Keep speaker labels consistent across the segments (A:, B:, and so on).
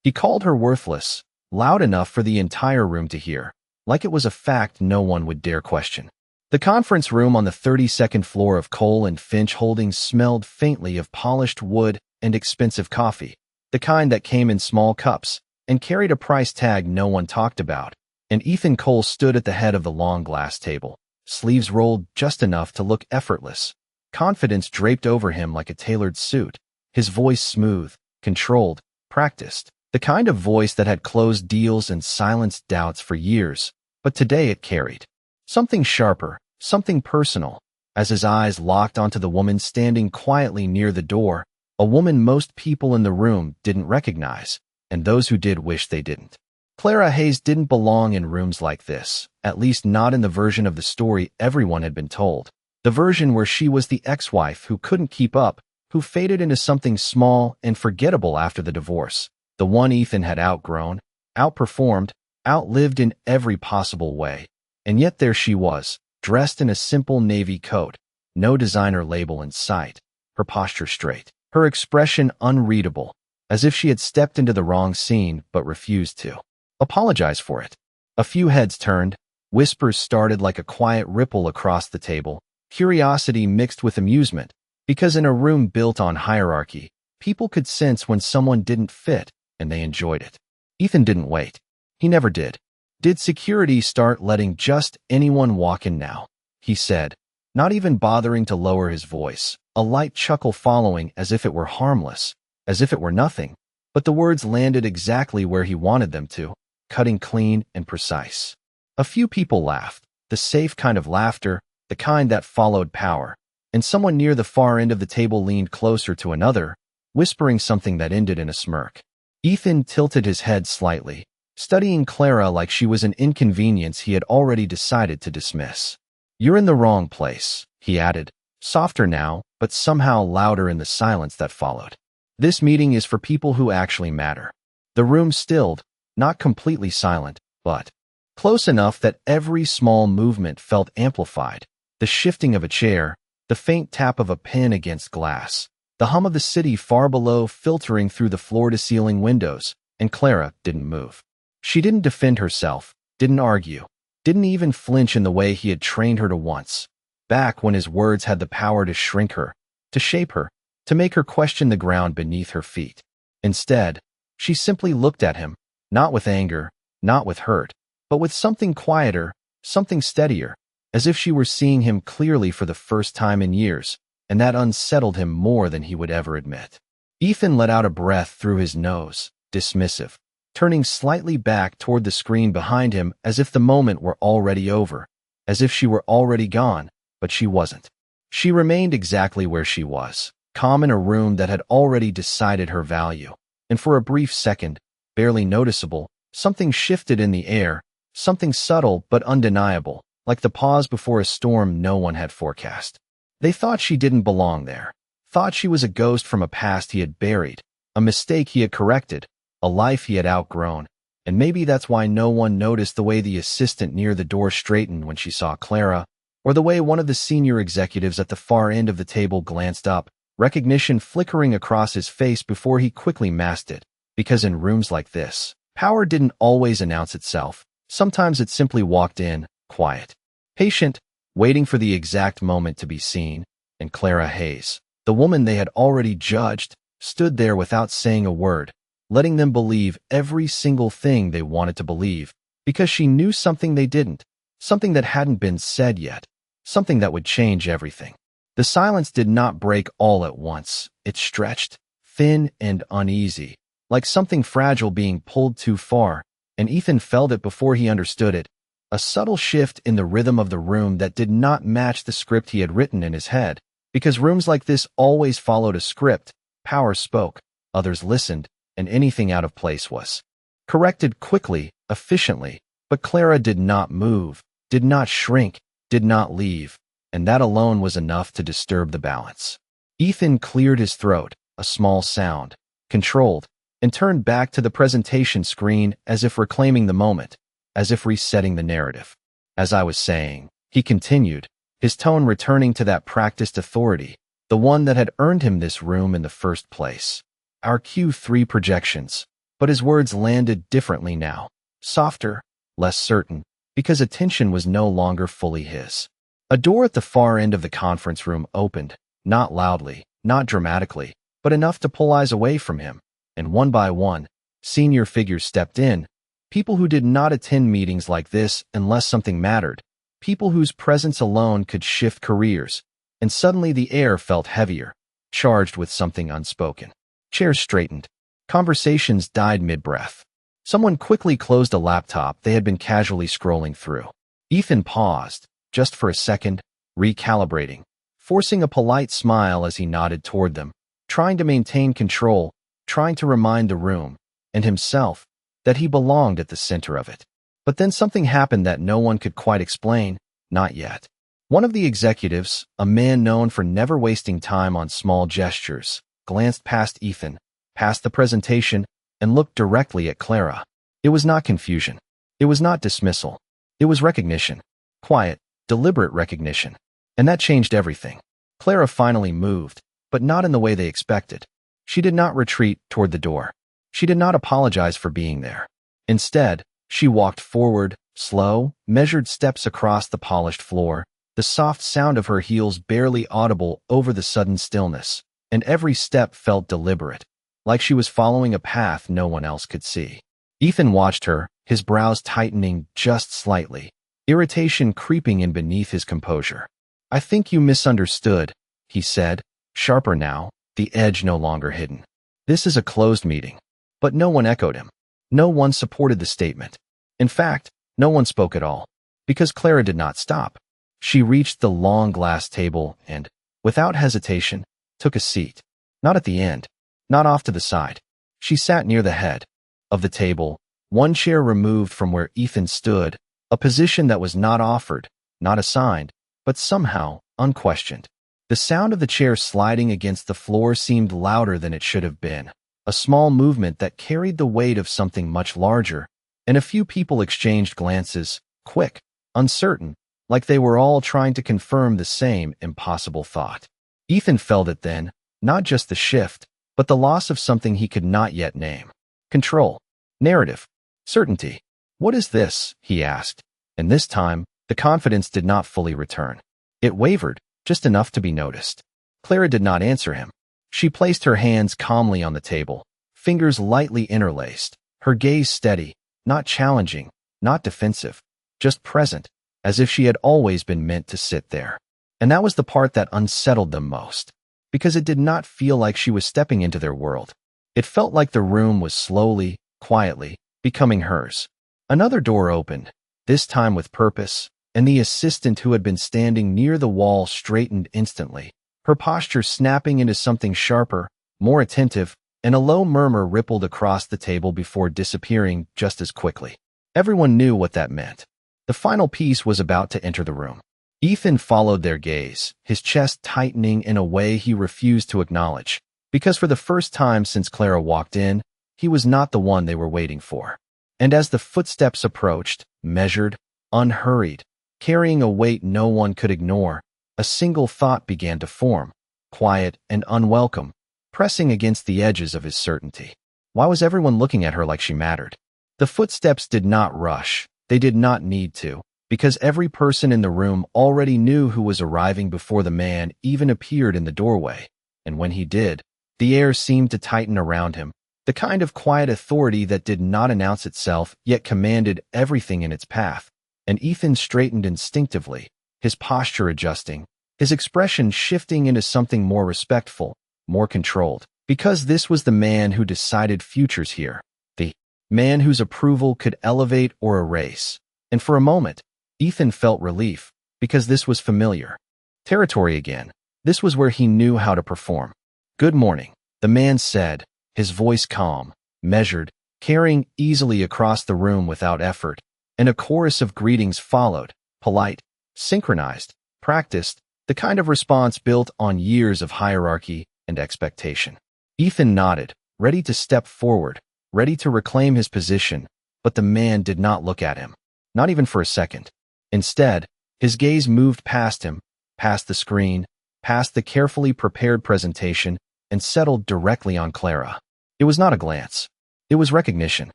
A: He called her worthless, loud enough for the entire room to hear, like it was a fact no one would dare question. The conference room on the 32nd floor of Cole and Finch Holdings smelled faintly of polished wood and expensive coffee, the kind that came in small cups and carried a price tag no one talked about. And Ethan Cole stood at the head of the long glass table, sleeves rolled just enough to look effortless, confidence draped over him like a tailored suit, his voice smooth, controlled, practiced, the kind of voice that had closed deals and silenced doubts for years, but today it carried something sharper, something personal. As his eyes locked onto the woman standing quietly near the door, a woman most people in the room didn't recognize, and those who did wished they didn't. Clara Hayes didn't belong in rooms like this, at least not in the version of the story everyone had been told. The version where she was the ex-wife who couldn't keep up, who faded into something small and forgettable after the divorce. The one Ethan had outgrown, outperformed, outlived in every possible way. And yet there she was, dressed in a simple navy coat, no designer label in sight, her posture straight, her expression unreadable, as if she had stepped into the wrong scene but refused to apologize for it. A few heads turned, whispers started like a quiet ripple across the table, curiosity mixed with amusement, because in a room built on hierarchy, people could sense when someone didn't fit, and they enjoyed it. Ethan didn't wait. He never did. Did security start letting just anyone walk in now? He said, not even bothering to lower his voice, a light chuckle following as if it were harmless, as if it were nothing, but the words landed exactly where he wanted them to, cutting clean and precise. A few people laughed, the safe kind of laughter, the kind that followed power, and someone near the far end of the table leaned closer to another, whispering something that ended in a smirk. Ethan tilted his head slightly, studying Clara like she was an inconvenience he had already decided to dismiss. You're in the wrong place, he added, softer now, but somehow louder in the silence that followed. This meeting is for people who actually matter. The room stilled, not completely silent, but close enough that every small movement felt amplified. The shifting of a chair, the faint tap of a pen against glass, the hum of the city far below filtering through the floor-to-ceiling windows, and Clara didn't move. She didn't defend herself, didn't argue, didn't even flinch in the way he had trained her to once, back when his words had the power to shrink her, to shape her, to make her question the ground beneath her feet. Instead, she simply looked at him, not with anger, not with hurt, but with something quieter, something steadier, as if she were seeing him clearly for the first time in years, and that unsettled him more than he would ever admit. Ethan let out a breath through his nose, dismissive, turning slightly back toward the screen behind him as if the moment were already over, as if she were already gone, but she wasn't. She remained exactly where she was, calm in a room that had already decided her value, and for a brief second, barely noticeable, something shifted in the air, something subtle but undeniable, like the pause before a storm no one had forecast. They thought she didn't belong there, thought she was a ghost from a past he had buried, a mistake he had corrected, a life he had outgrown, and maybe that's why no one noticed the way the assistant near the door straightened when she saw Clara, or the way one of the senior executives at the far end of the table glanced up, recognition flickering across his face before he quickly masked it, because in rooms like this, power didn't always announce itself. Sometimes it simply walked in, quiet, patient, waiting for the exact moment to be seen, and Clara Hayes, the woman they had already judged, stood there without saying a word, letting them believe every single thing they wanted to believe, because she knew something they didn't, something that hadn't been said yet, something that would change everything. The silence did not break all at once. It stretched, thin and uneasy, like something fragile being pulled too far, and Ethan felt it before he understood it, a subtle shift in the rhythm of the room that did not match the script he had written in his head, because rooms like this always followed a script. Power spoke, others listened, and anything out of place was corrected quickly, efficiently, but Clara did not move, did not shrink, did not leave, and that alone was enough to disturb the balance. Ethan cleared his throat, a small sound, controlled, and turned back to the presentation screen as if reclaiming the moment, as if resetting the narrative. As I was saying, he continued, his tone returning to that practiced authority, the one that had earned him this room in the first place. Our Q3 projections. but his words landed differently now, softer, less certain, because attention was no longer fully his. A door at the far end of the conference room opened, not loudly, not dramatically, but enough to pull eyes away from him, and one by one, senior figures stepped in, people who did not attend meetings like this unless something mattered, people whose presence alone could shift careers, and suddenly the air felt heavier, charged with something unspoken. Chairs straightened. Conversations died mid-breath. Someone quickly closed a laptop they had been casually scrolling through. Ethan paused, just for a second, recalibrating, forcing a polite smile as he nodded toward them, trying to maintain control, trying to remind the room, and himself, that he belonged at the center of it. But then something happened that no one could quite explain, not yet. One of the executives, a man known for never wasting time on small gestures, glanced past Ethan, past the presentation, and looked directly at Clara. It was not confusion. It was not dismissal. It was recognition. Quiet, deliberate recognition. And that changed everything. Clara finally moved, but not in the way they expected. She did not retreat toward the door. She did not apologize for being there. Instead, she walked forward, slow, measured steps across the polished floor, the soft sound of her heels barely audible over the sudden stillness, and every step felt deliberate, like she was following a path no one else could see. Ethan watched her, his brows tightening just slightly, irritation creeping in beneath his composure. "I think you misunderstood," he said, sharper now, the edge no longer hidden. "This is a closed meeting." But no one echoed him. No one supported the statement. In fact, no one spoke at all, because Clara did not stop. She reached the long glass table and, without hesitation, took a seat. Not at the end, not off to the side. She sat near the head of the table, one chair removed from where Ethan stood, a position that was not offered, not assigned, but somehow unquestioned. The sound of the chair sliding against the floor seemed louder than it should have been, a small movement that carried the weight of something much larger, and a few people exchanged glances, quick, uncertain, like they were all trying to confirm the same impossible thought. Ethan felt it then, not just the shift, but the loss of something he could not yet name. Control. Narrative. Certainty. "What is this?" he asked, and this time, the confidence did not fully return. It wavered, just enough to be noticed. Clara did not answer him. She placed her hands calmly on the table, fingers lightly interlaced, her gaze steady, not challenging, not defensive, just present, as if she had always been meant to sit there. And that was the part that unsettled them most, because it did not feel like she was stepping into their world. It felt like the room was slowly, quietly, becoming hers. Another door opened, this time with purpose, and the assistant who had been standing near the wall straightened instantly, her posture snapping into something sharper, more attentive, and a low murmur rippled across the table before disappearing just as quickly. Everyone knew what that meant. The final piece was about to enter the room. Ethan followed their gaze, his chest tightening in a way he refused to acknowledge, because for the first time since Clara walked in, he was not the one they were waiting for. And as the footsteps approached, measured, unhurried, carrying a weight no one could ignore, a single thought began to form, quiet and unwelcome, pressing against the edges of his certainty. Why was everyone looking at her like she mattered? The footsteps did not rush. They did not need to, because every person in the room already knew who was arriving before the man even appeared in the doorway. And when he did, the air seemed to tighten around him, the kind of quiet authority that did not announce itself yet commanded everything in its path. And Ethan straightened instinctively, his posture adjusting, his expression shifting into something more respectful, more controlled, because this was the man who decided futures here, the man whose approval could elevate or erase. And for a moment, Ethan felt relief, because this was familiar territory again. This was where he knew how to perform. "Good morning," the man said, his voice calm, measured, carrying easily across the room without effort, and a chorus of greetings followed, polite, synchronized, practiced, the kind of response built on years of hierarchy and expectation. Ethan nodded, ready to step forward, ready to reclaim his position, but the man did not look at him, not even for a second. Instead, his gaze moved past him, past the screen, past the carefully prepared presentation, and settled directly on Clara. It was not a glance. It was recognition.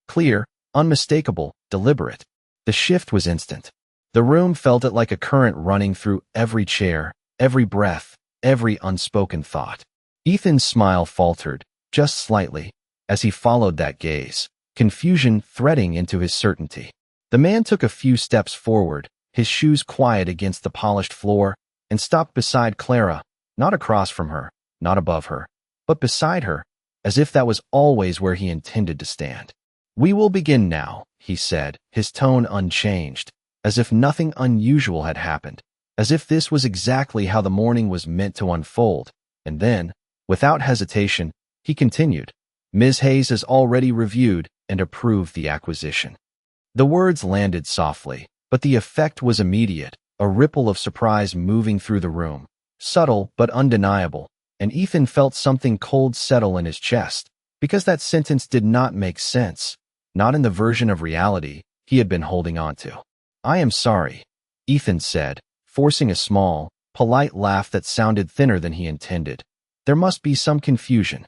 A: Clear, unmistakable, deliberate. The shift was instant. The room felt it like a current running through every chair, every breath, every unspoken thought. Ethan's smile faltered, just slightly, as he followed that gaze, confusion threading into his certainty. The man took a few steps forward, his shoes quiet against the polished floor, and stopped beside Clara, not across from her, not above her, but beside her, as if that was always where he intended to stand. "We will begin now," he said, his tone unchanged, as if nothing unusual had happened, as if this was exactly how the morning was meant to unfold. And then, without hesitation, he continued, "Ms. Hayes has already reviewed and approved the acquisition." The words landed softly, but the effect was immediate, a ripple of surprise moving through the room, subtle but undeniable, and Ethan felt something cold settle in his chest, because that sentence did not make sense, not in the version of reality he had been holding on to. "I am sorry," Ethan said, forcing a small, polite laugh that sounded thinner than he intended. "There must be some confusion."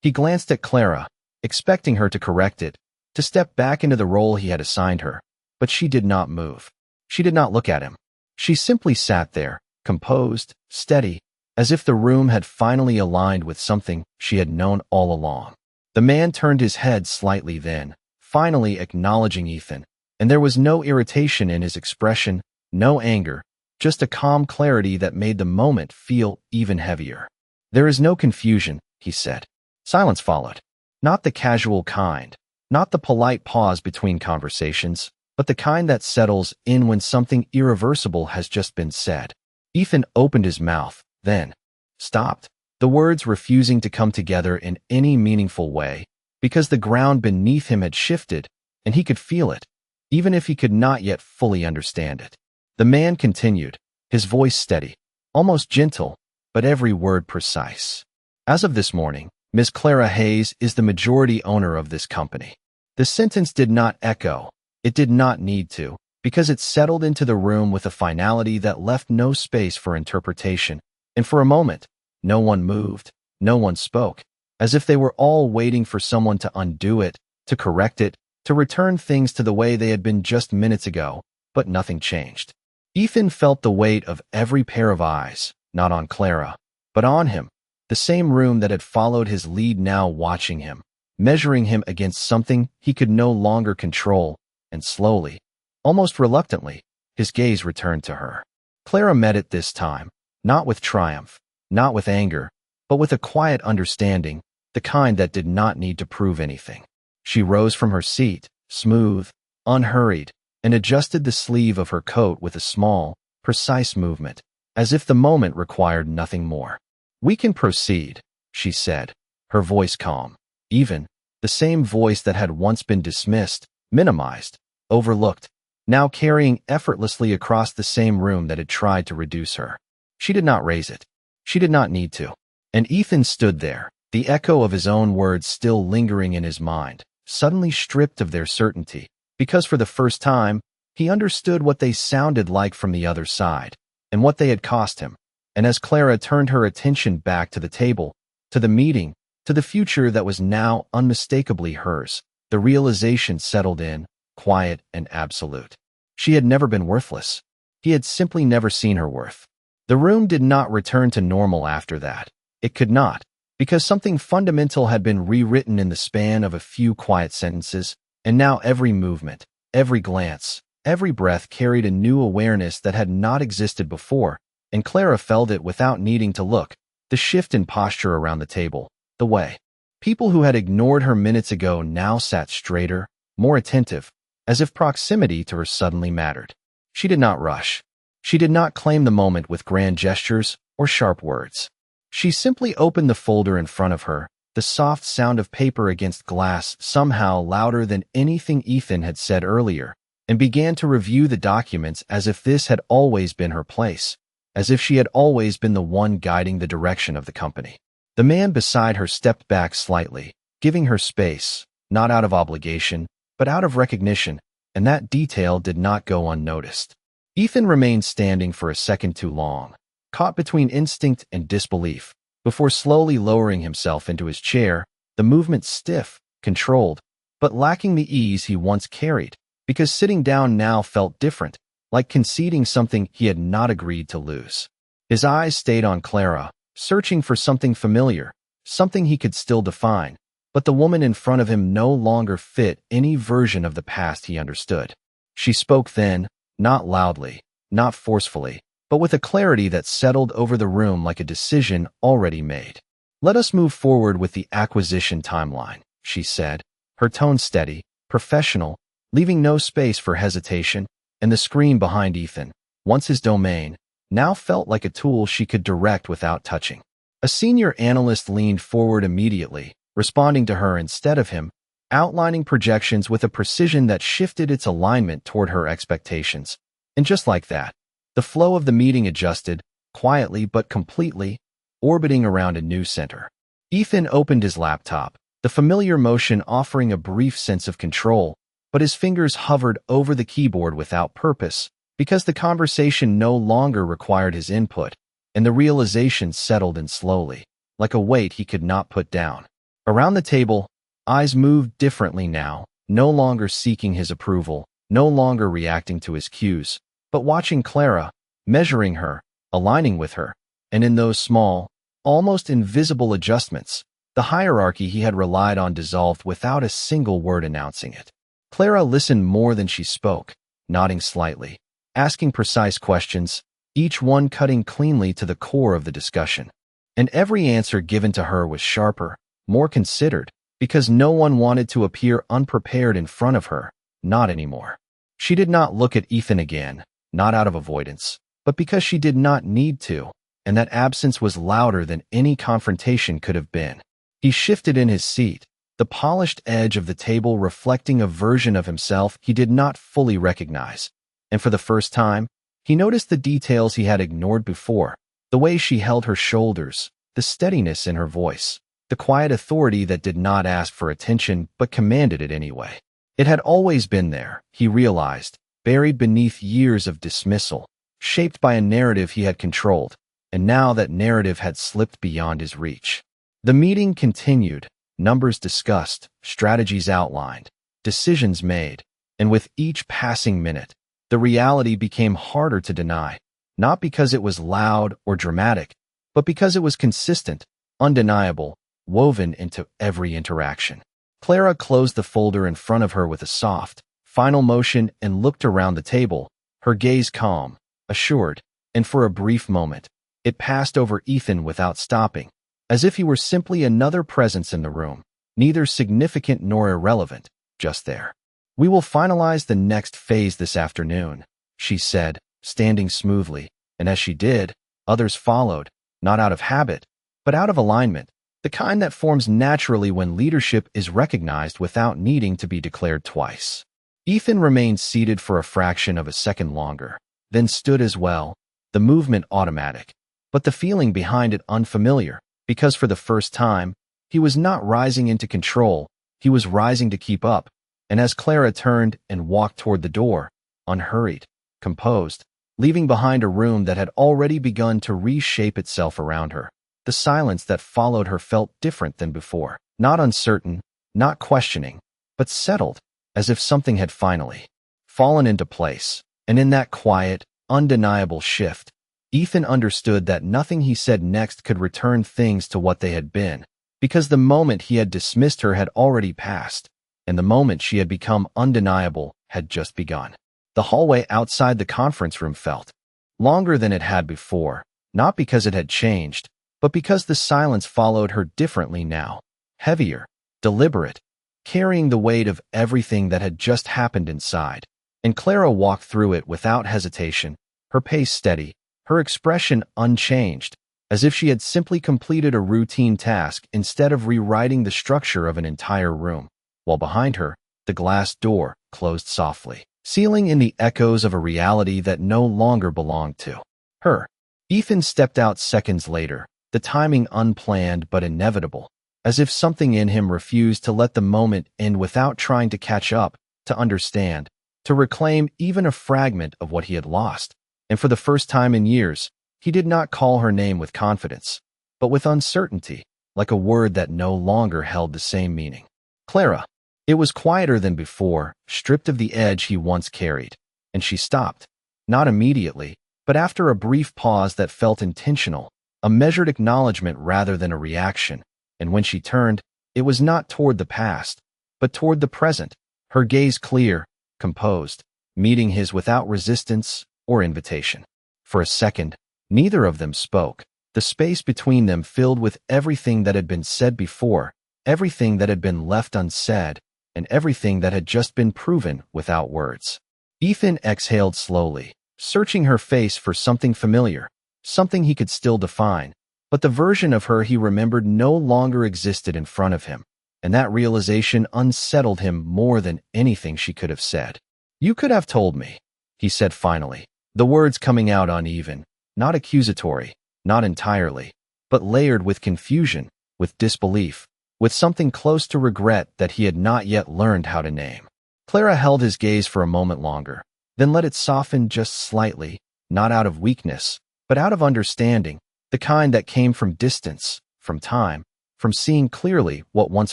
A: He glanced at Clara, expecting her to correct it, to step back into the role he had assigned her, but she did not move. She did not look at him. She simply sat there, composed, steady, as if the room had finally aligned with something she had known all along. The man turned his head slightly then, finally acknowledging Ethan, and there was no irritation in his expression, no anger, just a calm clarity that made the moment feel even heavier. "There is no confusion," he said. Silence followed. Not the casual kind, not the polite pause between conversations, but the kind that settles in when something irreversible has just been said. Ethan opened his mouth, then stopped, the words refusing to come together in any meaningful way, because the ground beneath him had shifted, and he could feel it, even if he could not yet fully understand it. The man continued, his voice steady, almost gentle, but every word precise. "As of this morning, Miss Clara Hayes is the majority owner of this company." The sentence did not echo. It did not need to, because it settled into the room with a finality that left no space for interpretation, and for a moment, no one moved, no one spoke, as if they were all waiting for someone to undo it, to correct it, to return things to the way they had been just minutes ago, but nothing changed. Ethan felt the weight of every pair of eyes, not on Clara, but on him, the same room that had followed his lead now watching him, measuring him against something he could no longer control, and slowly, almost reluctantly, his gaze returned to her. Clara met it this time, not with triumph, not with anger, but with a quiet understanding, the kind that did not need to prove anything. She rose from her seat, smooth, unhurried, and adjusted the sleeve of her coat with a small, precise movement, as if the moment required nothing more. "We can proceed," she said, her voice calm, even, the same voice that had once been dismissed, minimized, overlooked, now carrying effortlessly across the same room that had tried to reduce her. She did not raise it. She did not need to. And Ethan stood there, the echo of his own words still lingering in his mind, suddenly stripped of their certainty, because for the first time, he understood what they sounded like from the other side, and what they had cost him. And as Clara turned her attention back to the table, to the meeting, to the future that was now unmistakably hers, the realization settled in, quiet and absolute. She had never been worthless. He had simply never seen her worth. The room did not return to normal after that. It could not, because something fundamental had been rewritten in the span of a few quiet sentences, and now every movement, every glance, every breath carried a new awareness that had not existed before, and Clara felt it without needing to look, the shift in posture around the table, the way people who had ignored her minutes ago now sat straighter, more attentive, as if proximity to her suddenly mattered. She did not rush. She did not claim the moment with grand gestures or sharp words. She simply opened the folder in front of her, the soft sound of paper against glass somehow louder than anything Ethan had said earlier, and began to review the documents as if this had always been her place, as if she had always been the one guiding the direction of the company. The man beside her stepped back slightly, giving her space, not out of obligation, but out of recognition, and that detail did not go unnoticed. Ethan remained standing for a second too long, caught between instinct and disbelief, before slowly lowering himself into his chair, the movement stiff, controlled, but lacking the ease he once carried, because sitting down now felt different, like conceding something he had not agreed to lose. His eyes stayed on Clara, searching for something familiar, something he could still define, but the woman in front of him no longer fit any version of the past he understood. She spoke then, not loudly, not forcefully, but with a clarity that settled over the room like a decision already made. "Let us move forward with the acquisition timeline," she said, her tone steady, professional, leaving no space for hesitation, and the screen behind Ethan, once his domain, now felt like a tool she could direct without touching. A senior analyst leaned forward immediately, responding to her instead of him, outlining projections with a precision that shifted its alignment toward her expectations. And just like that, the flow of the meeting adjusted, quietly but completely, orbiting around a new center. Ethan opened his laptop, the familiar motion offering a brief sense of control, but his fingers hovered over the keyboard without purpose, because the conversation no longer required his input, and the realization settled in slowly, like a weight he could not put down. Around the table, eyes moved differently now, no longer seeking his approval, no longer reacting to his cues, but watching Clara, measuring her, aligning with her, and in those small, almost invisible adjustments, the hierarchy he had relied on dissolved without a single word announcing it. Clara listened more than she spoke, nodding slightly, asking precise questions, each one cutting cleanly to the core of the discussion. And every answer given to her was sharper, more considered, because no one wanted to appear unprepared in front of her, not anymore. She did not look at Ethan again, not out of avoidance, but because she did not need to, and that absence was louder than any confrontation could have been. He shifted in his seat, the polished edge of the table reflecting a version of himself he did not fully recognize, and for the first time, he noticed the details he had ignored before, the way she held her shoulders, the steadiness in her voice, the quiet authority that did not ask for attention but commanded it anyway. It had always been there, he realized, buried beneath years of dismissal, shaped by a narrative he had controlled, and now that narrative had slipped beyond his reach. The meeting continued, numbers discussed, strategies outlined, decisions made, and with each passing minute, the reality became harder to deny, not because it was loud or dramatic, but because it was consistent, undeniable, woven into every interaction. Clara closed the folder in front of her with a soft, final motion and looked around the table, her gaze calm, assured, and for a brief moment, it passed over Ethan without stopping, as if he were simply another presence in the room, neither significant nor irrelevant, just there. "We will finalize the next phase this afternoon," she said, standing smoothly, and as she did, others followed, not out of habit, but out of alignment, the kind that forms naturally when leadership is recognized without needing to be declared twice. Ethan remained seated for a fraction of a second longer, then stood as well, the movement automatic, but the feeling behind it unfamiliar, because for the first time, he was not rising into control, he was rising to keep up, and as Clara turned and walked toward the door, unhurried, composed, leaving behind a room that had already begun to reshape itself around her, the silence that followed her felt different than before, not uncertain, not questioning, but settled, as if something had finally fallen into place, and in that quiet, undeniable shift, Ethan understood that nothing he said next could return things to what they had been, because the moment he had dismissed her had already passed, and the moment she had become undeniable had just begun. The hallway outside the conference room felt longer than it had before, not because it had changed, but because the silence followed her differently now, heavier, deliberate, carrying the weight of everything that had just happened inside. And Clara walked through it without hesitation, her pace steady, her expression unchanged, as if she had simply completed a routine task instead of rewriting the structure of an entire room, while behind her, the glass door closed softly, sealing in the echoes of a reality that no longer belonged to her. Ethan stepped out seconds later, the timing unplanned but inevitable, as if something in him refused to let the moment end without trying to catch up, to understand, to reclaim even a fragment of what he had lost. And for the first time in years, he did not call her name with confidence, but with uncertainty, like a word that no longer held the same meaning. Clara. It was quieter than before, stripped of the edge he once carried, and she stopped. Not immediately, but after a brief pause that felt intentional, a measured acknowledgement rather than a reaction, and when she turned, it was not toward the past, but toward the present, her gaze clear, composed, meeting his without resistance or invitation. For a second, neither of them spoke, the space between them filled with everything that had been said before, everything that had been left unsaid, and everything that had just been proven without words. Ethan exhaled slowly, searching her face for something familiar, something he could still define, but the version of her he remembered no longer existed in front of him, and that realization unsettled him more than anything she could have said. "You could have told me," he said finally, the words coming out uneven, not accusatory, not entirely, but layered with confusion, with disbelief, with something close to regret that he had not yet learned how to name. Clara held his gaze for a moment longer, then let it soften just slightly, not out of weakness, but out of understanding, the kind that came from distance, from time, from seeing clearly what once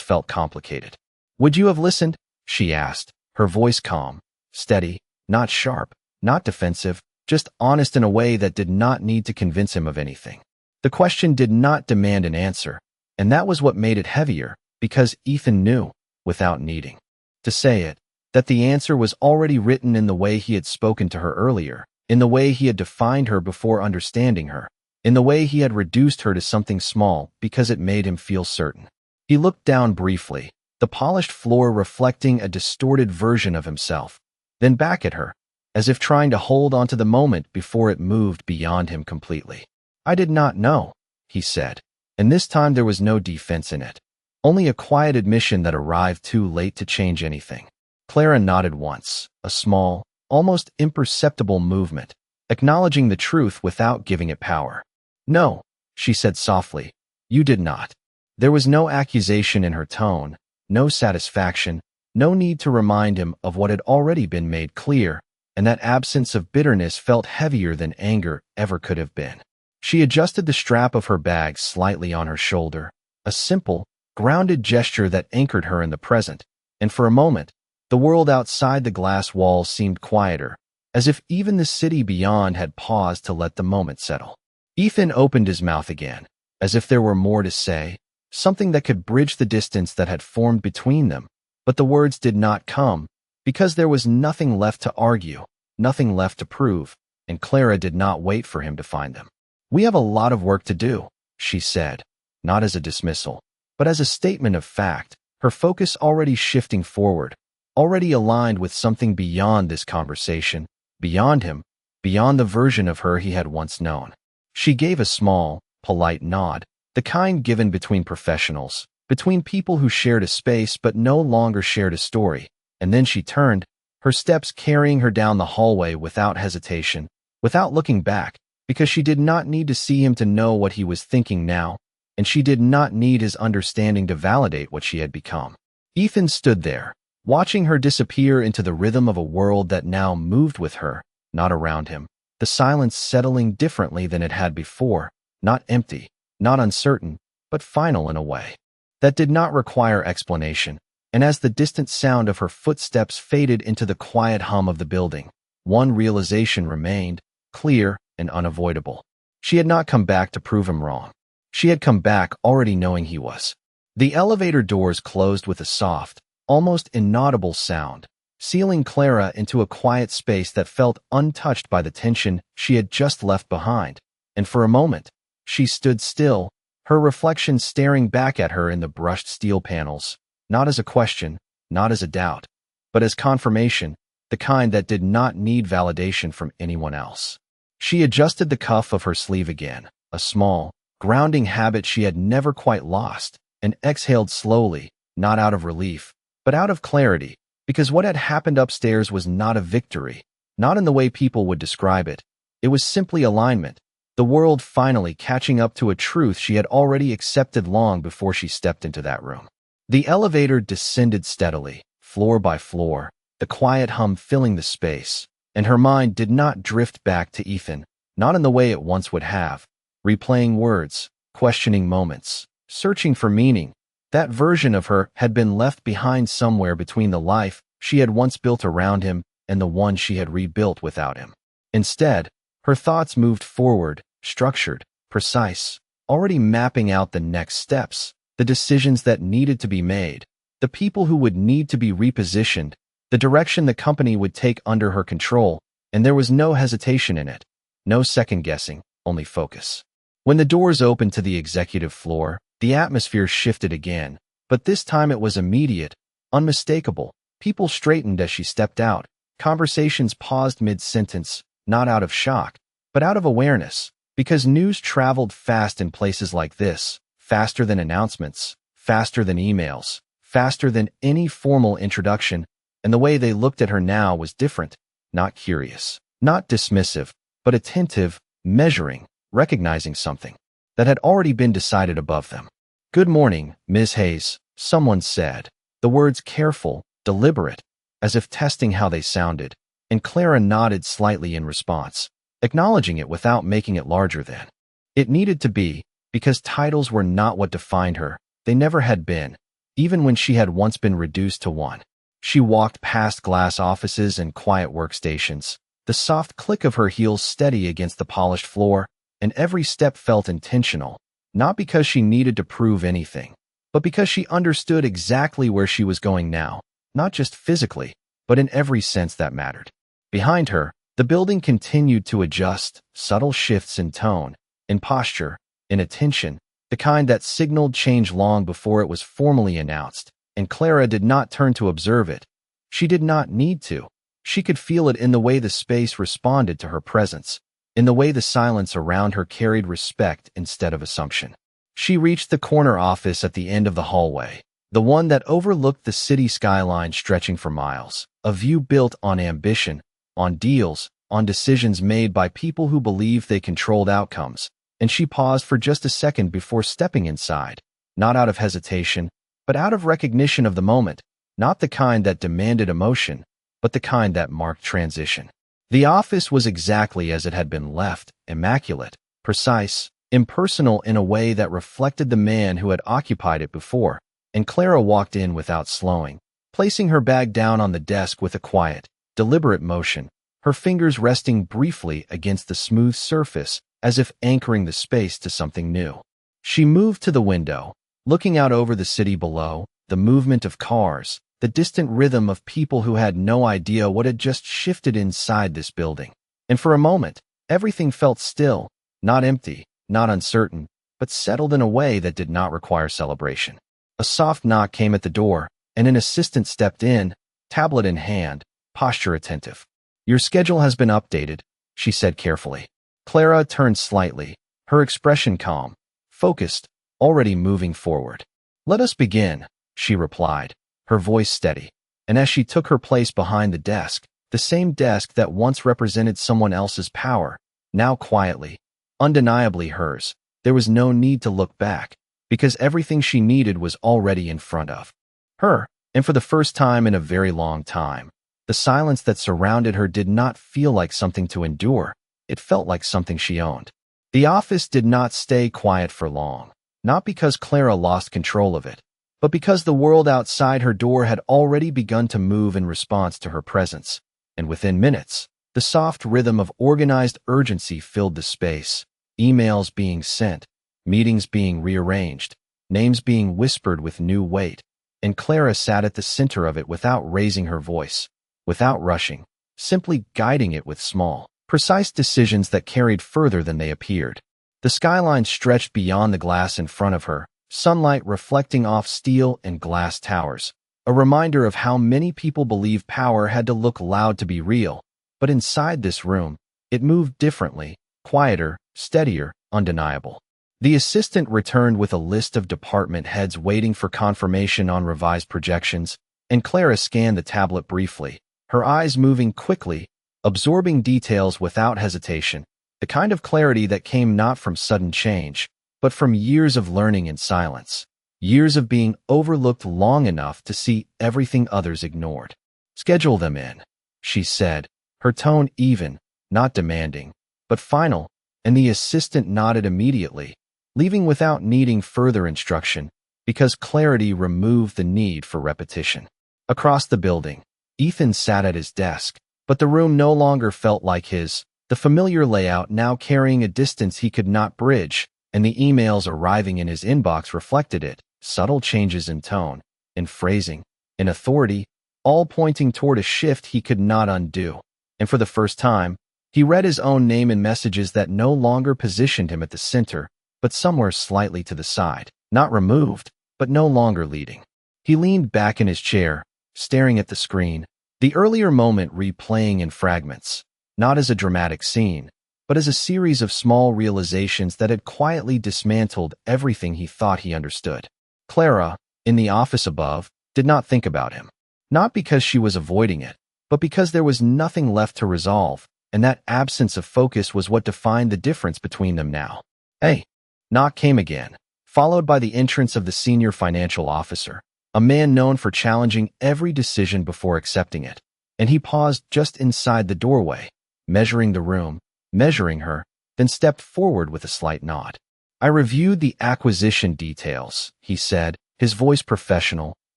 A: felt complicated. "Would you have listened?" she asked, her voice calm, steady, not sharp, not defensive, just honest in a way that did not need to convince him of anything. The question did not demand an answer, and that was what made it heavier, because Ethan knew, without needing to say it, that the answer was already written in the way he had spoken to her earlier, in the way he had defined her before understanding her, in the way he had reduced her to something small because it made him feel certain. He looked down briefly, the polished floor reflecting a distorted version of himself, then back at her, as if trying to hold onto the moment before it moved beyond him completely. "I did not know," he said, and this time there was no defense in it, only a quiet admission that arrived too late to change anything. Clara nodded once, a small, almost imperceptible movement, acknowledging the truth without giving it power. "No," she said softly, "you did not." There was no accusation in her tone, no satisfaction, no need to remind him of what had already been made clear, and that absence of bitterness felt heavier than anger ever could have been. She adjusted the strap of her bag slightly on her shoulder, a simple, grounded gesture that anchored her in the present, and for a moment, the world outside the glass walls seemed quieter, as if even the city beyond had paused to let the moment settle. Ethan opened his mouth again, as if there were more to say, something that could bridge the distance that had formed between them, but the words did not come, because there was nothing left to argue, nothing left to prove, and Clara did not wait for him to find them. "We have a lot of work to do," she said, not as a dismissal, but as a statement of fact, her focus already shifting forward, already aligned with something beyond this conversation, beyond him, beyond the version of her he had once known. She gave a small, polite nod, the kind given between professionals, between people who shared a space but no longer shared a story, and then she turned, her steps carrying her down the hallway without hesitation, without looking back, because she did not need to see him to know what he was thinking now, and she did not need his understanding to validate what she had become. Ethan stood there, watching her disappear into the rhythm of a world that now moved with her, not around him, the silence settling differently than it had before, not empty, not uncertain, but final in a way that did not require explanation. And as the distant sound of her footsteps faded into the quiet hum of the building, one realization remained, clear and unavoidable. She had not come back to prove him wrong. She had come back already knowing he was. The elevator doors closed with a soft, almost inaudible sound, sealing Clara into a quiet space that felt untouched by the tension she had just left behind. And for a moment, she stood still, her reflection staring back at her in the brushed steel panels, not as a question, not as a doubt, but as confirmation, the kind that did not need validation from anyone else. She adjusted the cuff of her sleeve again, a small, grounding habit she had never quite lost, and exhaled slowly, not out of relief, but out of clarity, because what had happened upstairs was not a victory, not in the way people would describe it. It was simply alignment, the world finally catching up to a truth she had already accepted long before she stepped into that room. The elevator descended steadily, floor by floor, the quiet hum filling the space, and her mind did not drift back to Ethan, not in the way it once would have, replaying words, questioning moments, searching for meaning. That version of her had been left behind somewhere between the life she had once built around him and the one she had rebuilt without him. Instead, her thoughts moved forward, structured, precise, already mapping out the next steps, the decisions that needed to be made, the people who would need to be repositioned, the direction the company would take under her control, and there was no hesitation in it, no second-guessing, only focus. When the doors opened to the executive floor, the atmosphere shifted again, but this time it was immediate, unmistakable. People straightened as she stepped out. Conversations paused mid-sentence, not out of shock, but out of awareness, because news traveled fast in places like this, faster than announcements, faster than emails, faster than any formal introduction, and the way they looked at her now was different, not curious, not dismissive, but attentive, measuring, recognizing something that had already been decided above them. "Good morning, Ms. Hayes," someone said, the words careful, deliberate, as if testing how they sounded, and Clara nodded slightly in response, acknowledging it without making it larger than it needed to be, because titles were not what defined her. They never had been, even when she had once been reduced to one. She walked past glass offices and quiet workstations, the soft click of her heels steady against the polished floor, and every step felt intentional, not because she needed to prove anything, but because she understood exactly where she was going now, not just physically, but in every sense that mattered. Behind her, the building continued to adjust, subtle shifts in tone, in posture, in attention, the kind that signaled change long before it was formally announced, and Clara did not turn to observe it. She did not need to. She could feel it in the way the space responded to her presence, in the way the silence around her carried respect instead of assumption. She reached the corner office at the end of the hallway, the one that overlooked the city skyline stretching for miles, a view built on ambition, on deals, on decisions made by people who believed they controlled outcomes, and she paused for just a second before stepping inside, not out of hesitation, but out of recognition of the moment, not the kind that demanded emotion, but the kind that marked transition. The office was exactly as it had been left, immaculate, precise, impersonal in a way that reflected the man who had occupied it before, and Clara walked in without slowing, placing her bag down on the desk with a quiet, deliberate motion, her fingers resting briefly against the smooth surface as if anchoring the space to something new. She moved to the window, looking out over the city below, the movement of cars, the distant rhythm of people who had no idea what had just shifted inside this building. And for a moment, everything felt still, not empty, not uncertain, but settled in a way that did not require celebration. A soft knock came at the door, and an assistant stepped in, tablet in hand, posture attentive. "Your schedule has been updated," she said carefully. Clara turned slightly, her expression calm, focused, already moving forward. "Let us begin," she replied, her voice steady, and as she took her place behind the desk, the same desk that once represented someone else's power, now quietly, undeniably hers, there was no need to look back, because everything she needed was already in front of her, and for the first time in a very long time, the silence that surrounded her did not feel like something to endure, it felt like something she owned. The office did not stay quiet for long, not because Clara lost control of it, but because the world outside her door had already begun to move in response to her presence, and within minutes, the soft rhythm of organized urgency filled the space, emails being sent, meetings being rearranged, names being whispered with new weight, and Clara sat at the center of it without raising her voice, without rushing, simply guiding it with small, precise decisions that carried further than they appeared. The skyline stretched beyond the glass in front of her, sunlight reflecting off steel and glass towers, a reminder of how many people believe power had to look loud to be real. But inside this room, it moved differently, quieter, steadier, undeniable. The assistant returned with a list of department heads waiting for confirmation on revised projections, and Clara scanned the tablet briefly, her eyes moving quickly, absorbing details without hesitation, the kind of clarity that came not from sudden change, but from years of learning in silence, years of being overlooked long enough to see everything others ignored. "Schedule them in," she said, her tone even, not demanding, but final, and the assistant nodded immediately, leaving without needing further instruction. because clarity removed the need for repetition. Across the building, Ethan sat at his desk, but the room no longer felt like his, the familiar layout now carrying a distance he could not bridge, and the emails arriving in his inbox reflected it, subtle changes in tone, in phrasing, in authority, all pointing toward a shift he could not undo. And for the first time, he read his own name in messages that no longer positioned him at the center, but somewhere slightly to the side, not removed, but no longer leading. He leaned back in his chair, staring at the screen, the earlier moment replaying in fragments, not as a dramatic scene, but as a series of small realizations that had quietly dismantled everything he thought he understood. Clara, in the office above, did not think about him. Not because she was avoiding it, but because there was nothing left to resolve, and that absence of focus was what defined the difference between them now. "Hey." Knock came again, followed by the entrance of the senior financial officer, a man known for challenging every decision before accepting it, and he paused just inside the doorway, measuring the room, measuring her, then stepped forward with a slight nod. "I reviewed the acquisition details," he said, his voice professional,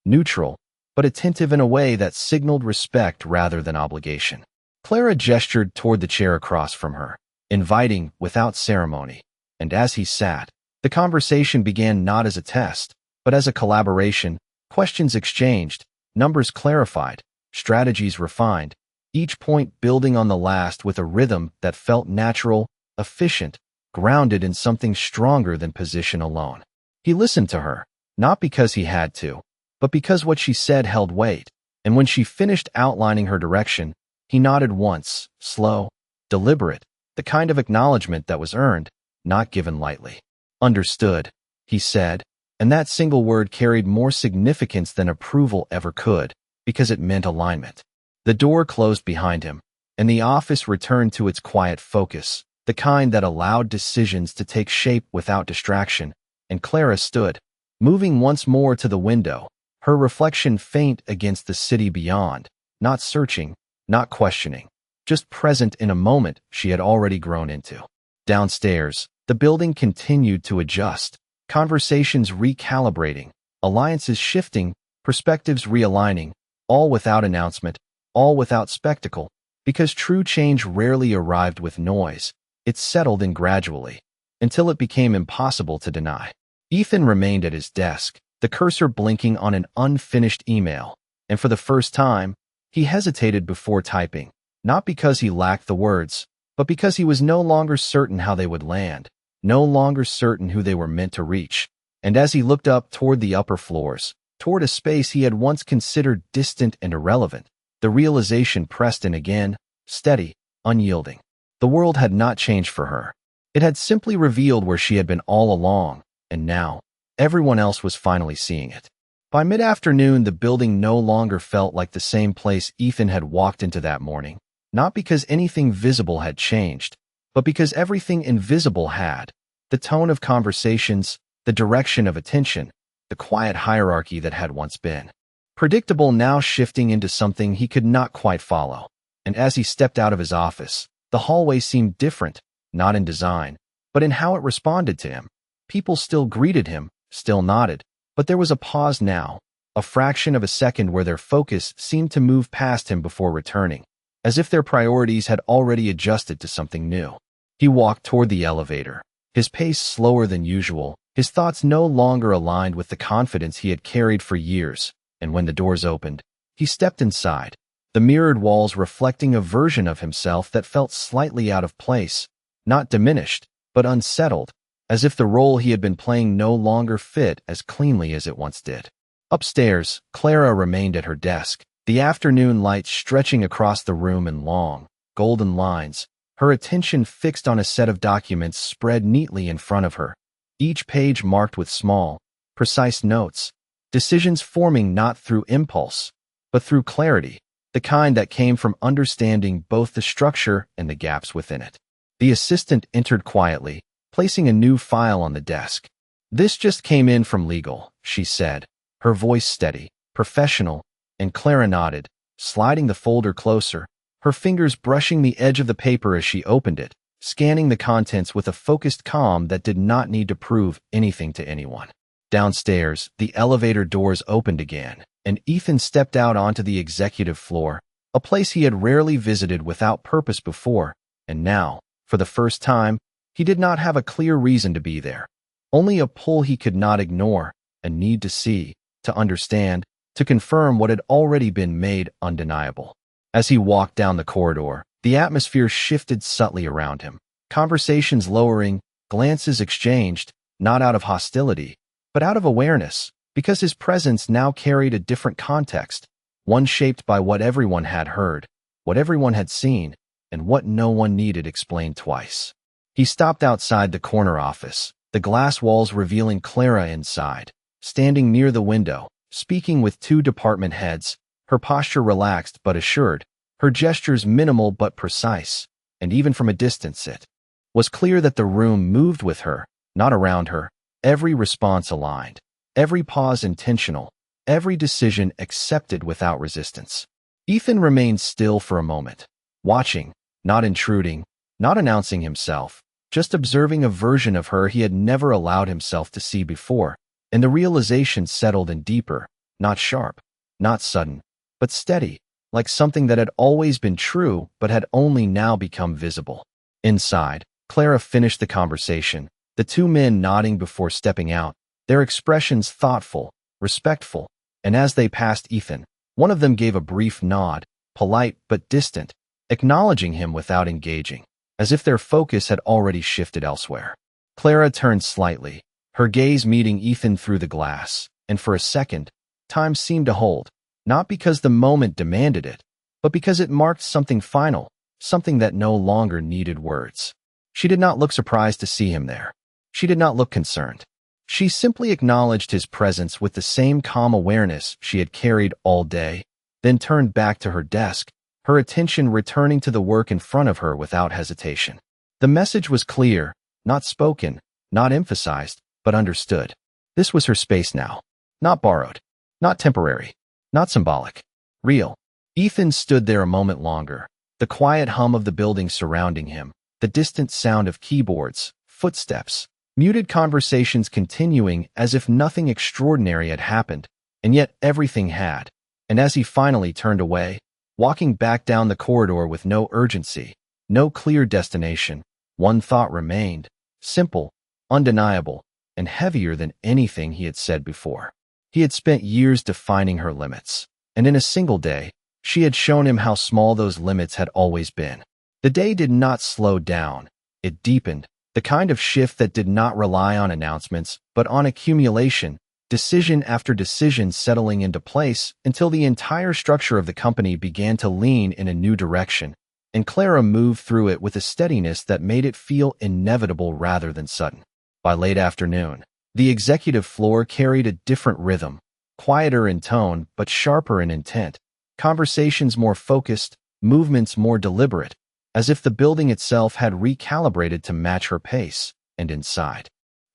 A: neutral, but attentive in a way that signaled respect rather than obligation. Clara gestured toward the chair across from her, inviting without ceremony, and as he sat, the conversation began not as a test, but as a collaboration, questions exchanged, numbers clarified, strategies refined, each point building on the last with a rhythm that felt natural, efficient, grounded in something stronger than position alone. He listened to her, not because he had to, but because what she said held weight, and when she finished outlining her direction, he nodded once, slow, deliberate, the kind of acknowledgement that was earned, not given lightly. "Understood," he said, and that single word carried more significance than approval ever could, because it meant alignment. The door closed behind him, and the office returned to its quiet focus, the kind that allowed decisions to take shape without distraction, and Clara stood, moving once more to the window, her reflection faint against the city beyond, not searching, not questioning, just present in a moment she had already grown into. Downstairs, the building continued to adjust, conversations recalibrating, alliances shifting, perspectives realigning, all without announcement, all without spectacle, because true change rarely arrived with noise. It settled in gradually, until it became impossible to deny. Ethan remained at his desk, the cursor blinking on an unfinished email, and for the first time, he hesitated before typing, not because he lacked the words, but because he was no longer certain how they would land, no longer certain who they were meant to reach. And as he looked up toward the upper floors, toward a space he had once considered distant and irrelevant, the realization pressed in again, steady, unyielding. The world had not changed for her. It had simply revealed where she had been all along, and now, everyone else was finally seeing it. By mid-afternoon, the building no longer felt like the same place Ethan had walked into that morning, not because anything visible had changed, but because everything invisible had. The tone of conversations, the direction of attention, the quiet hierarchy that had once been. Predictable now shifting into something he could not quite follow. And as he stepped out of his office, the hallway seemed different, not in design, but in how it responded to him. People still greeted him, still nodded, but there was a pause now, a fraction of a second where their focus seemed to move past him before returning, as if their priorities had already adjusted to something new. He walked toward the elevator, his pace slower than usual, his thoughts no longer aligned with the confidence he had carried for years, and when the doors opened, he stepped inside, the mirrored walls reflecting a version of himself that felt slightly out of place, not diminished, but unsettled, as if the role he had been playing no longer fit as cleanly as it once did. Upstairs, Clara remained at her desk, the afternoon light stretching across the room in long, golden lines, her attention fixed on a set of documents spread neatly in front of her, each page marked with small, precise notes, decisions forming not through impulse, but through clarity, the kind that came from understanding both the structure and the gaps within it. The assistant entered quietly, placing a new file on the desk. "This just came in from legal," she said, her voice steady, professional, and Clara nodded, sliding the folder closer, her fingers brushing the edge of the paper as she opened it, scanning the contents with a focused calm that did not need to prove anything to anyone. Downstairs, the elevator doors opened again, and Ethan stepped out onto the executive floor, a place he had rarely visited without purpose before, and now, for the first time, he did not have a clear reason to be there. Only a pull he could not ignore, a need to see, to understand, to confirm what had already been made undeniable. As he walked down the corridor, the atmosphere shifted subtly around him. Conversations lowering, glances exchanged, not out of hostility, but out of awareness, because his presence now carried a different context, one shaped by what everyone had heard, what everyone had seen, and what no one needed explained twice. He stopped outside the corner office, the glass walls revealing Clara inside, standing near the window, speaking with two department heads, her posture relaxed but assured, her gestures minimal but precise, and even from a distance it was clear that the room moved with her, not around her, every response aligned, every pause intentional, every decision accepted without resistance. Ethan remained still for a moment, watching, not intruding, not announcing himself, just observing a version of her he had never allowed himself to see before, and the realization settled in deeper, not sharp, not sudden, but steady, like something that had always been true but had only now become visible. Inside, Clara finished the conversation, the two men nodding before stepping out, their expressions thoughtful, respectful, and as they passed Ethan, one of them gave a brief nod, polite but distant, acknowledging him without engaging, as if their focus had already shifted elsewhere. Clara turned slightly, her gaze meeting Ethan through the glass, and for a second, time seemed to hold, not because the moment demanded it, but because it marked something final, something that no longer needed words. She did not look surprised to see him there. She did not look concerned. She simply acknowledged his presence with the same calm awareness she had carried all day, then turned back to her desk, her attention returning to the work in front of her without hesitation. The message was clear, not spoken, not emphasized, but understood. This was her space now. Not borrowed. Not temporary. Not symbolic. Real. Ethan stood there a moment longer, the quiet hum of the building surrounding him, the distant sound of keyboards, footsteps, muted conversations continuing as if nothing extraordinary had happened, and yet everything had. And as he finally turned away, walking back down the corridor with no urgency, no clear destination, one thought remained, simple, undeniable, and heavier than anything he had said before. He had spent years defining her limits, and in a single day, she had shown him how small those limits had always been. The day did not slow down, it deepened, the kind of shift that did not rely on announcements, but on accumulation, decision after decision settling into place until the entire structure of the company began to lean in a new direction, and Clara moved through it with a steadiness that made it feel inevitable rather than sudden. By late afternoon, the executive floor carried a different rhythm, quieter in tone but sharper in intent, conversations more focused, movements more deliberate, as if the building itself had recalibrated to match her pace, and inside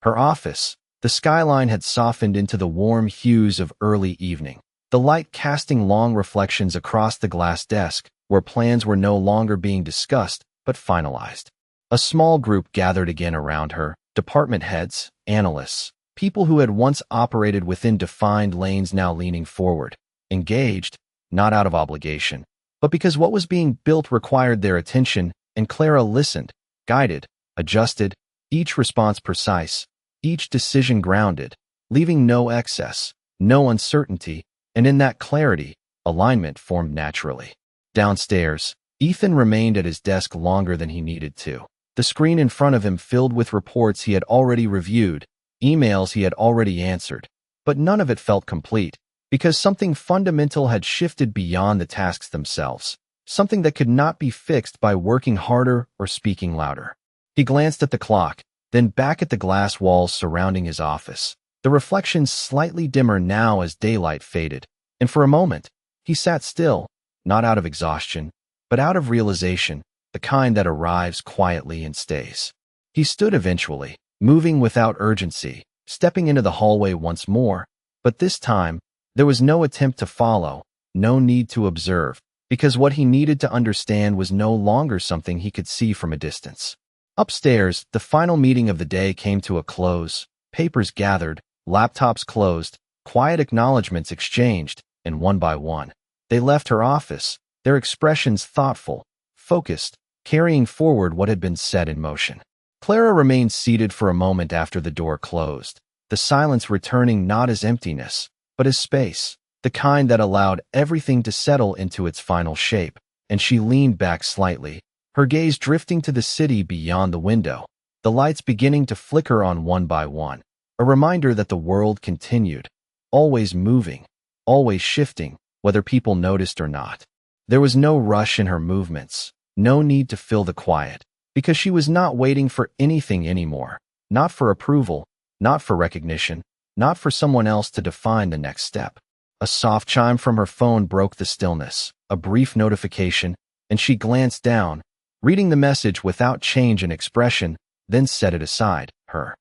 A: her office, the skyline had softened into the warm hues of early evening, the light casting long reflections across the glass desk, where plans were no longer being discussed but finalized. A small group gathered again around her, department heads, analysts, people who had once operated within defined lanes now leaning forward, engaged, not out of obligation, but because what was being built required their attention, and Clara listened, guided, adjusted, each response precise, each decision grounded, leaving no excess, no uncertainty, and in that clarity, alignment formed naturally. Downstairs, Ethan remained at his desk longer than he needed to. The screen in front of him filled with reports he had already reviewed, emails he had already answered, but none of it felt complete, because something fundamental had shifted beyond the tasks themselves, something that could not be fixed by working harder or speaking louder. He glanced at the clock, then back at the glass walls surrounding his office, the reflections slightly dimmer now as daylight faded, and for a moment, he sat still, not out of exhaustion, but out of realization, the kind that arrives quietly and stays. He stood eventually, moving without urgency, stepping into the hallway once more, but this time, there was no attempt to follow, no need to observe, because what he needed to understand was no longer something he could see from a distance. Upstairs, the final meeting of the day came to a close, papers gathered, Laptops closed, quiet acknowledgments exchanged, and one by one, they left her office, their expressions thoughtful, focused, carrying forward what had been set in motion. Clara remained seated for a moment after the door closed, the silence returning not as emptiness, but as space, the kind that allowed everything to settle into its final shape, and she leaned back slightly, her gaze drifting to the city beyond the window, the lights beginning to flicker on one by one, a reminder that the world continued, always moving, always shifting, whether people noticed or not. There was no rush in her movements, no need to fill the quiet, because she was not waiting for anything anymore, not for approval, not for recognition, not for someone else to define the next step. A soft chime from her phone broke the stillness, a brief notification, and she glanced down, reading the message without change in expression, then set it aside, her